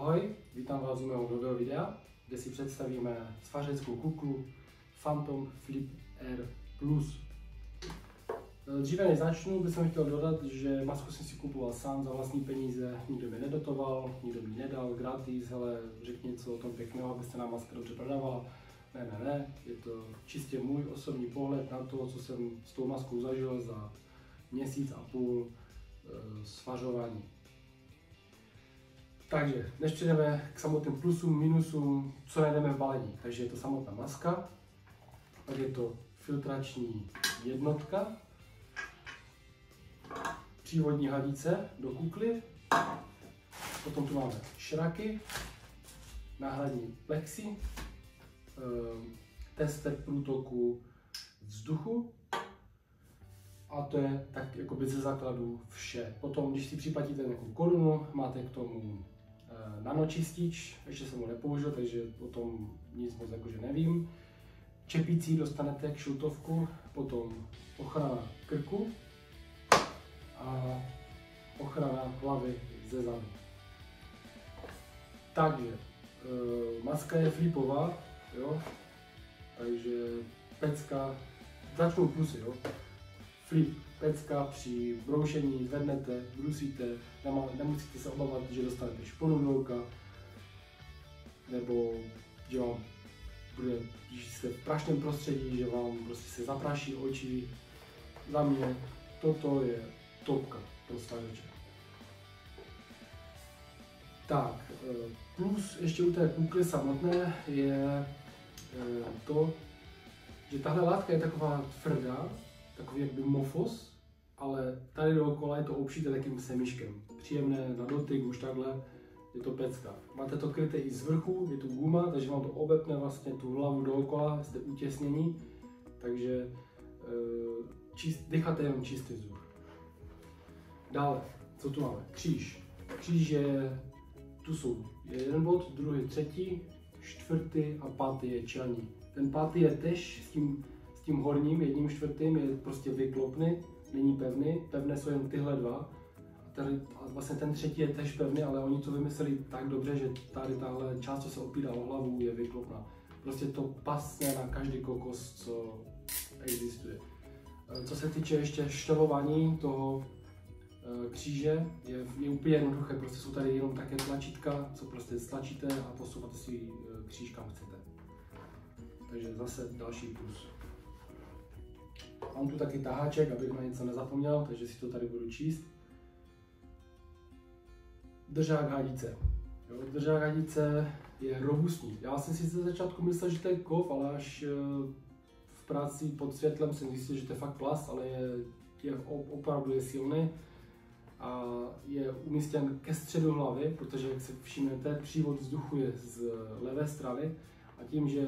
Ahoj, vítám vás u mého nového videa, kde si představíme svařeckou kuklu Phantom Flip Air Plus. Dříve než začnu, bych chtěl dodat, že masku jsem si kupoval sám za vlastní peníze, nikdo mi nedotoval, nikdo mi nedal gratis, ale řekni něco o tom pěkného, abyste nám maska dobře prodávala. Ne, je to čistě můj osobní pohled na to, co jsem s tou maskou zažil za měsíc a půl svařování. Takže, než přejdeme k samotným plusům, minusům, co najdeme v balení. Takže je to samotná maska, pak je to filtrační jednotka, přívodní hadice do kukly, potom tu máme šraky, náhradní plexi, tester průtoku vzduchu a to je tak jakoby ze základu vše. Potom, když si připlatíte nějakou korunu, máte k tomu nanočistič, ještě jsem ho nepoužil, takže o tom nic moc jakože nevím. Čepicí dostanete kšiltovku, potom ochrana krku a ochrana hlavy ze zadu. Takže maska je flipová, jo? Takže pecka, začnou plusy, jo? Flip, pecka, při broušení zvednete, brusíte, nemusíte se obávat, že dostanete šponu do oka, nebo že vám bude, když jste v prašném prostředí, že vám prostě se zapráší oči. Za mě toto je topka pro svařeče. Tak, plus ještě u té kukly samotné je to, že tahle látka je taková tvrdá, takový jakby mofos, ale tady dookola je to obšité takým semíškem. Příjemné na dotyk, už takhle je to pecka. Máte to kryté i z vrchu, je tu guma, takže vám to obepne vlastně tu hlavu dookola, jste utěsnění, takže decháte jenom čistý vzduch. Dále, co tu máme? Kříž. Kříž je, tu jsou jeden bod, druhý, třetí, čtvrtý a pátý je čelní. Ten pátý je tež s tím horním, 1/4 je prostě vyklopný, není pevný, pevné jsou jen tyhle dva. A vlastně ten třetí je tež pevný, ale oni to vymysleli tak dobře, že tady tahle část, co se opírá o hlavu, je vyklopná. Prostě to pasne na každý kokos, co existuje. Co se týče ještě štelování toho kříže, je úplně jednoduché, prostě jsou tady jenom také tlačítka, co prostě stlačíte a posouváte si kříž kam chcete. Takže zase další plus. Mám tu taky taháček, abych na něco nezapomněl, takže si to tady budu číst. Držák hadice. Držák hadice je robustní. Já jsem si ze začátku myslel, že to je kov, ale až v práci pod světlem jsem zjistil, že to je fakt plast, ale opravdu je silný a je umístěn ke středu hlavy, protože jak se všimnete, přívod vzduchu je z levé strany a tím, že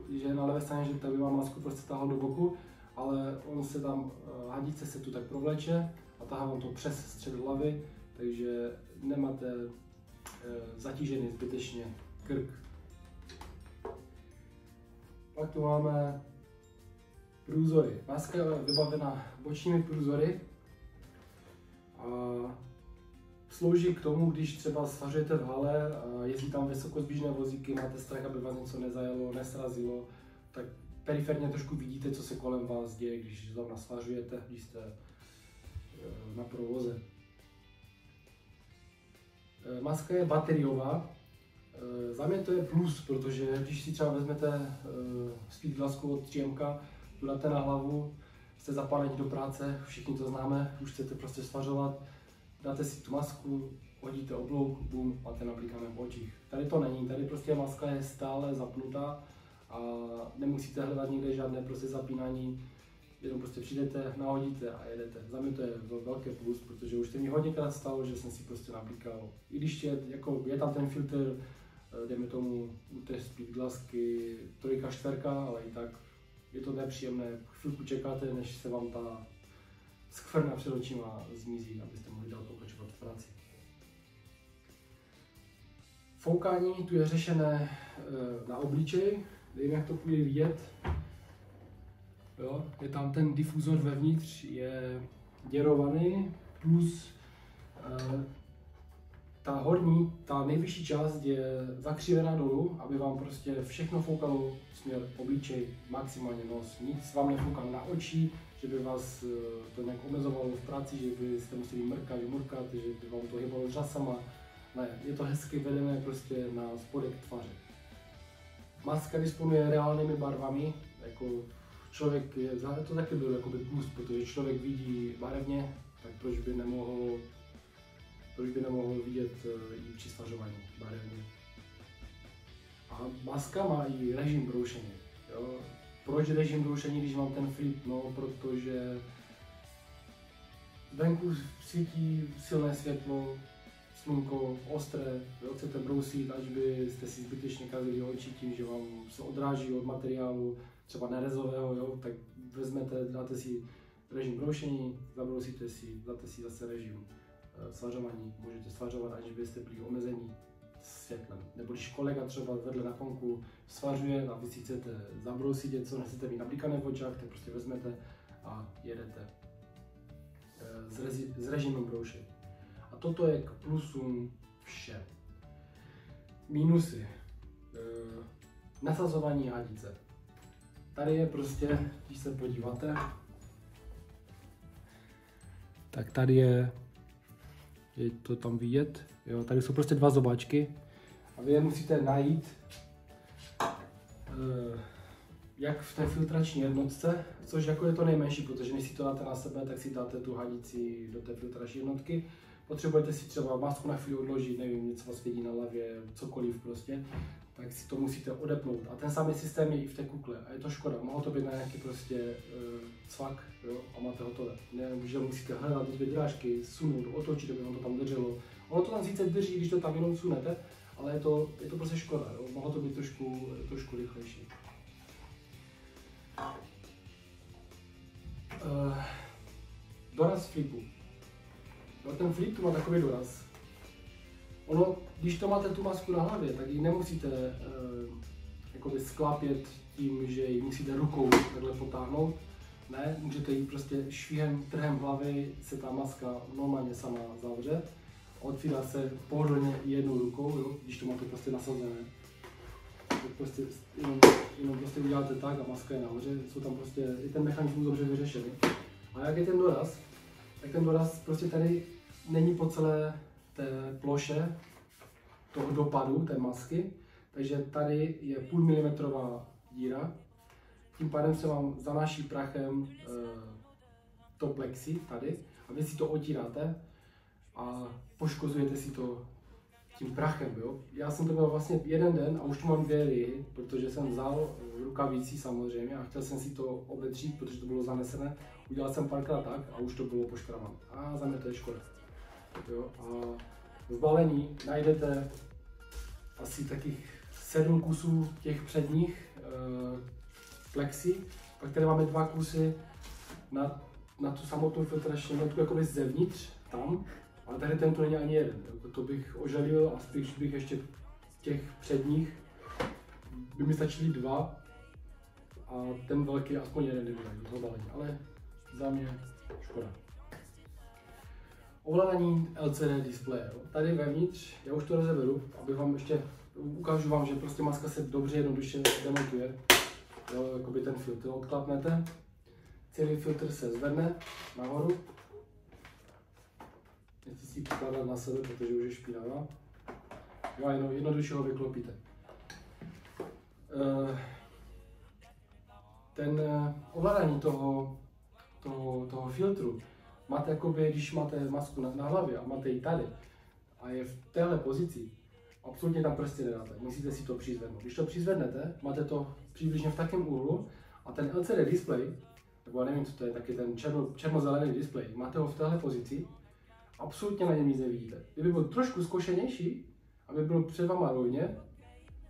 je na levé straně, že by vám masku prostě tahal do boku, ale hadice se tu tak provleče a tahá vám to přes střed hlavy, takže nemáte zatížený zbytečně krk. Pak tu máme průzory. Maska je vybavena bočními průzory a slouží k tomu, když třeba svařujete v hale a jezdí tam vysokozbížné vozíky, máte strach, aby vás něco nezajelo, nesrazilo, tak periferně trošku vidíte, co se kolem vás děje, když zrovna svařujete, když jste na provoze. Maska je bateriová. Za mě to je plus, protože když si třeba vezmete speedglasku od 3M, tu dáte na hlavu, jste zapáleni do práce, všichni to známe, už chcete prostě svařovat, dáte si tu masku, hodíte oblouk, bum, máte nablikané v očích. Tady to není, tady prostě maska je stále zapnutá a nemusíte hledat nikde žádné prostě zapínání, jenom prostě přijdete, nahodíte a jedete. Za mě to je velký plus, protože už se mi hodněkrát stalo, že jsem si prostě nablikal. I když je tam ten filtr, dejme tomu u té speedglasky 3, 4, ale i tak je to nepříjemné. Chvilku čekáte, než se vám ta skvrna před očima zmizí, abyste mohli dál pokračovat v práci. Foukání tu je řešené na obličeji, nevím, jak to půjde vidět. Jo, je tam ten difuzor vevnitř, je děrovaný, plus ta horní, ta nejvyšší část je zakřívená dolů, aby vám prostě všechno foukalo směr obličej, maximálně nos. Nic vám nefouká na oči, že by vás to nějak omezovalo v práci, že byste museli murkat, že by vám to hýbalo řasama. Ne, je to hezky vedené prostě na spodek tváře. Maska disponuje reálnými barvami, jako člověk je, to taky byl jakoby plus, protože člověk vidí barevně, tak proč by nemohl vidět i při svařování barevně. A maska má i režim broušení. Jo? Proč režim broušení, když mám ten flip? No, protože venku svítí silné světlo, slunko, ostré, jo? Chcete brousit, až byste si zbytečně kazili oči tím, že vám se odráží od materiálu, třeba nerezového, jo? Tak vezmete, dáte si režim broušení, zabrousíte si, dáte si zase režim svařování, můžete svařovat, aniž byste byli omezení světlem. Nebo když kolega třeba vedle na konku svařuje a vy si chcete zabrousit něco, nechcete mít nablíkané v očách, tak prostě vezmete a jedete s režimem broušení. A toto je k plusům vše. Mínusy. Nasazování hadice. Tady je prostě, když se podíváte, tak tady je to tam vidět, jo, tady jsou prostě dva zobáčky a vy je musíte najít jak v té filtrační jednotce, což jako je to nejmenší, protože než si to dáte na sebe, tak si dáte tu hadici do té filtrační jednotky. Potřebujete si třeba masku na chvíli odložit, nevím, něco vás vidí na hlavě, cokoliv prostě, tak si to musíte odepnout. A ten samý systém je i v té kukle a je to škoda, mohlo to být na nějaký prostě cvak, jo, a máte hotové. Ne, že musíte hledat ty drážky, sunout, otočit, aby vám to tam drželo. Ono to tam sice drží, když to tam jenom sunete, ale je to prostě škoda, jo. Mohlo to být trošku rychlejší. Doraz flipu. No, ten flip to má takový doraz. Ono, když to máte tu masku na hlavě, tak ji nemusíte jakoby sklápět tím, že ji musíte rukou takhle potáhnout. Ne, můžete ji prostě švihem, trhem hlavy se ta maska normálně sama zavře. Otvírá se pohodlně jednou rukou, jo, když to máte prostě nasazené. Tak prostě jenom prostě uděláte tak a maska je nahoře, jsou tam prostě, je ten mechanismus dobře vyřešený. A jak je ten doraz? Tak ten doraz prostě tady není po celé té ploše toho dopadu té masky, takže tady je půl milimetrová díra, tím pádem se vám zanáší prachem to plexi tady a vy si to otíráte a poškozujete si to tím prachem, jo. Já jsem to měl vlastně jeden den a už tu mám 2 lihy, protože jsem vzal rukavici samozřejmě a chtěl jsem si to obetřít, protože to bylo zanesené. Udělal jsem párkrát tak a už to bylo poškravané. A za mě to je škoda. Jo. A v balení najdete asi takých 7 kusů těch předních plexi, pak tady máme 2 kusy na tu samotnou filtrační jednotku jakoby zevnitř tam, ale tady tento není ani jeden. To bych ožalil a spíš bych ještě těch předních by mi stačily 2 a ten velký aspoň jeden kdyby do toho balení, ale za mě škoda. Ovládání LCD displeje. Tady vevnitř, já už to rozeberu, abych vám ještě ukážu vám, že prostě maska se dobře jednoduše demontuje. Jo, jakoby ten filtr odklapnete, celý filtr se zvedne nahoru. Nechci si ji pokládat na sebe, protože už je špinavá. Jo, jenom jednoduše ho vyklopíte. Ten ovládání toho filtru máte jakoby, když máte masku na hlavě a máte ji tady a je v téhle pozici, absolutně tam prsty nedáte, musíte si to přizvednout. Když to přizvednete, máte to přibližně v takém úhlu a ten LCD display, nebo já nevím, co to je, taky ten černozelený display, máte ho v téhle pozici, absolutně na něm nic nevidíte. Kdyby byl trošku zkošenější, aby byl před váma rovně,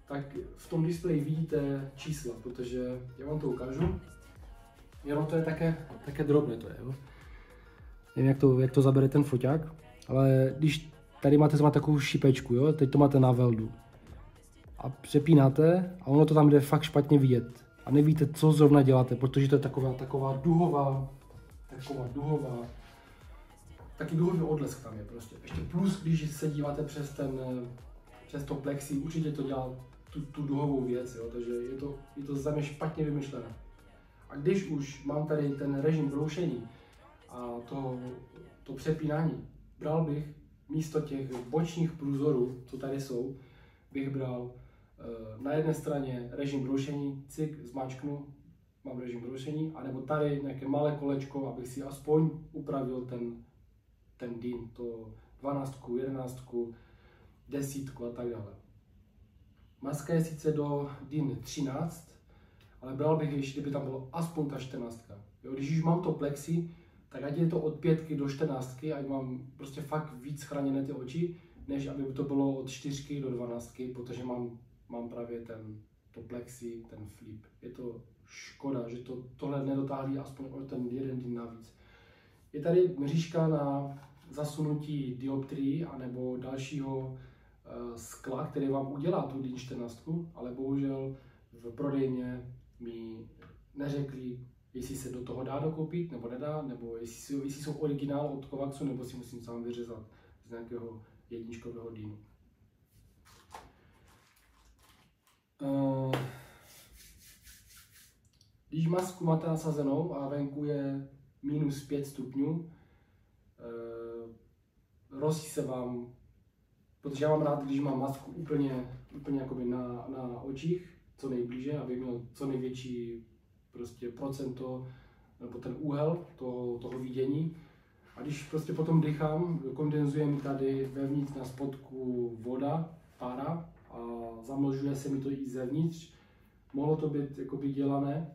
tak v tom displeji vidíte čísla, protože já vám to ukážu. Jenom to je také drobné to je, jo. Nevím, jak to zabere ten foťák, ale když tady máte takovou šipečku, jo, teď to máte na weldu a přepínáte a ono to tam jde fakt špatně vidět a nevíte, co zrovna děláte, protože to je taková duhová taky duhový odlesk tam je prostě. Ještě plus, když se díváte přes to plexi, určitě to dělá tu duhovou věc, jo, takže je to za mě špatně vymyšlené. A když už mám tady ten režim broušení a to přepínání, bral bych místo těch bočních průzorů, co tady jsou, bych bral na jedné straně režim broušení, cik, zmáčknu, mám režim broušení, anebo tady nějaké malé kolečko, abych si aspoň upravil ten DIN, to 12, 11, 10 a tak dále. Maska je sice do DIN 13, ale bral bych ještě, kdyby tam bylo aspoň ta 14. Jo, když už mám to plexi, tak ať je to od 5 do 14, ať mám prostě fakt víc chráněné ty oči, než aby to bylo od 4 do 12, protože mám právě to plexi, ten flip. Je to škoda, že tohle nedotáhli aspoň o ten jeden DIN navíc. Je tady mřížka na zasunutí dioptrií anebo dalšího skla, který vám udělá tu DIN 14, ale bohužel v prodejně mi neřekli, jestli se do toho dá dokoupit nebo nedá, nebo jestli jsou originál od Kovaxu, nebo si musím sám vyřezat z nějakého jedničkového DINu. Když masku máte nasazenou a venku je -5 stupňů, rosí se vám, protože já mám rád, když mám masku úplně jakoby na očích, co nejblíže, aby měl co největší prostě procento, nebo ten úhel toho vidění. A když prostě potom dýchám, kondenzuje mi tady vevnitř na spodku voda, pára a zamlžuje se mi to i zevnitř. Mohlo to být jakoby dělané,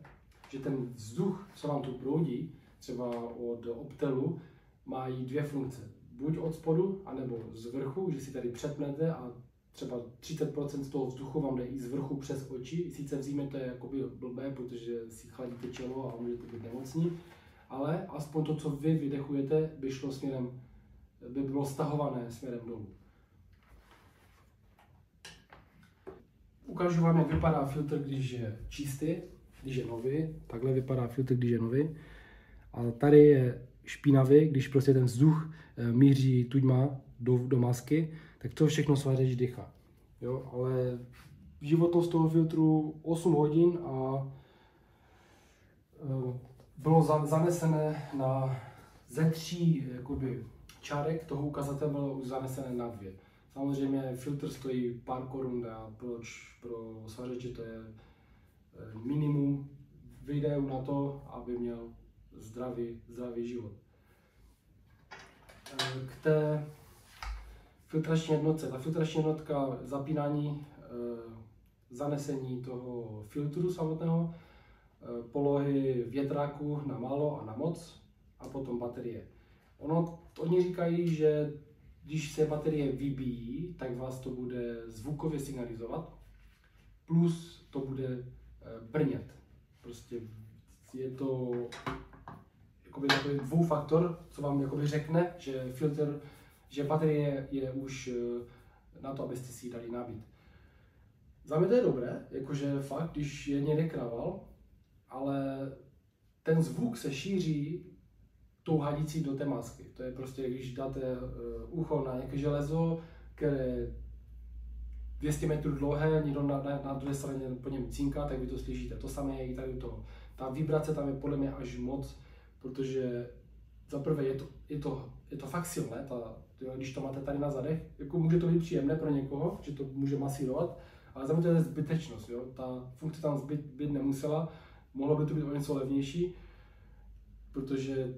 že ten vzduch, co vám tu proudí, třeba od optelu, má i dvě funkce. Buď od spodu, anebo z vrchu, že si tady přepnete a třeba 30% z toho vzduchu vám jde i z vrchu přes oči. Sice v zimě to je jakoby blbé, protože si chladíte čelo a můžete být nemocní, ale aspoň to, co vy vydechujete, by bylo stahované směrem dolů. Ukážu vám, jak vypadá filtr, když je čistý, když je nový. Takhle vypadá filtr, když je nový. A tady je špinavý, když prostě ten vzduch míří tuďma do masky, tak to všechno svařeč dýchá. Jo, ale životnost toho filtru 8 hodin a bylo zanesené ze 3 jakoby, čárek, toho ukazatele bylo už zanesené na 2. Samozřejmě filtr stojí pár korun a pro svařeče to je minimum výdajů na to, aby měl zdravý život. K té filtrační jednotce. Ta filtrační jednotka zapínání, zanesení toho filtru samotného, polohy větráku na málo a na moc a potom baterie. Oni říkají, že když se baterie vybíjí, tak vás to bude zvukově signalizovat, plus to bude brnět. Prostě je to jakoby takový dvoufaktor, co vám jakoby řekne, že baterie je už na to, abyste si ji dali nabít. Za mě to je dobré, jakože fakt, když je někde kravál, ale ten zvuk se šíří tou hadicí do té masky. To je prostě, když dáte ucho na nějaké železo, které je 200 metrů dlouhé, někdo na druhé straně po něm cinká, tak vy to slyšíte. To samé je i tady u toho. Ta vibrace tam je podle mě až moc, protože za prvé je to fakt silné, když to máte tady na zadech, jako může to být příjemné pro někoho, že to může masírovat, ale za mě to je zbytečnost. Jo? Ta funkce tam být nemusela, mohlo by to být o něco levnější, protože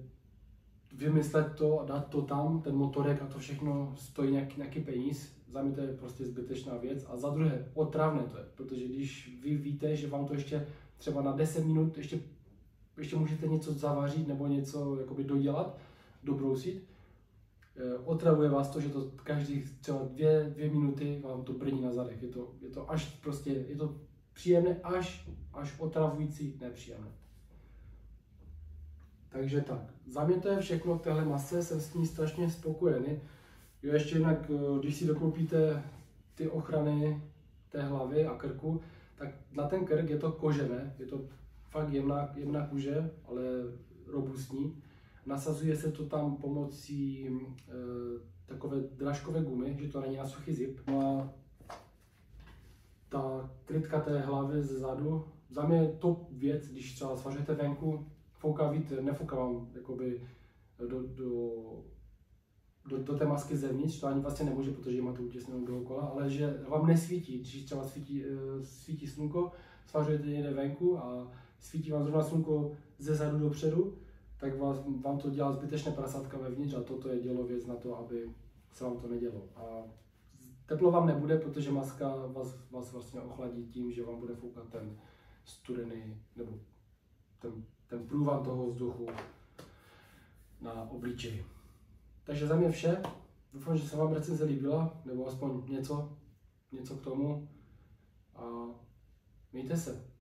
vymyslet to a dát to tam, ten motorek a to všechno stojí nějaký peníz. Za mě to je prostě zbytečná věc. A za druhé, otravné to je, protože když vy víte, že vám to ještě třeba na 10 minut ještě můžete něco zavařit nebo něco jakoby dodělat, dobrousit, otravuje vás to, že to každých třeba 2 minuty vám to brní na zadech. Je to až prostě, je to příjemné, až otravující, nepříjemné. Takže tak, za mě to je všechno k téhle masce, jsem s ní strašně spokojený. Jo, ještě jinak, když si dokoupíte ty ochrany té hlavy a krku, tak na ten krk je to kožené, je to fakt jemná kůže, ale robustní. Nasazuje se to tam pomocí takové drážkové gumy, že to není na suchý zip. No a ta krytka té hlavy zezadu, za mě je top věc, když třeba svařujete venku, fouká vítr, nefouká vám jakoby do té masky zevnitř, to ani vlastně nemůže, protože ji máte utěsněnou dookola, ale že vám nesvítí, když třeba svítí slunko, svařujete někde venku a svítí vám zrovna slunko ze zadu dopředu, tak vám to dělá zbytečné prasátka vevnitř a toto je dělověc na to, aby se vám to nedělo. A teplo vám nebude, protože maska vás vlastně ochladí tím, že vám bude foukat ten studený, nebo ten průvan toho vzduchu na obličeji. Takže za mě vše. Doufám, že se vám recenze líbila, nebo aspoň něco k tomu. A mějte se.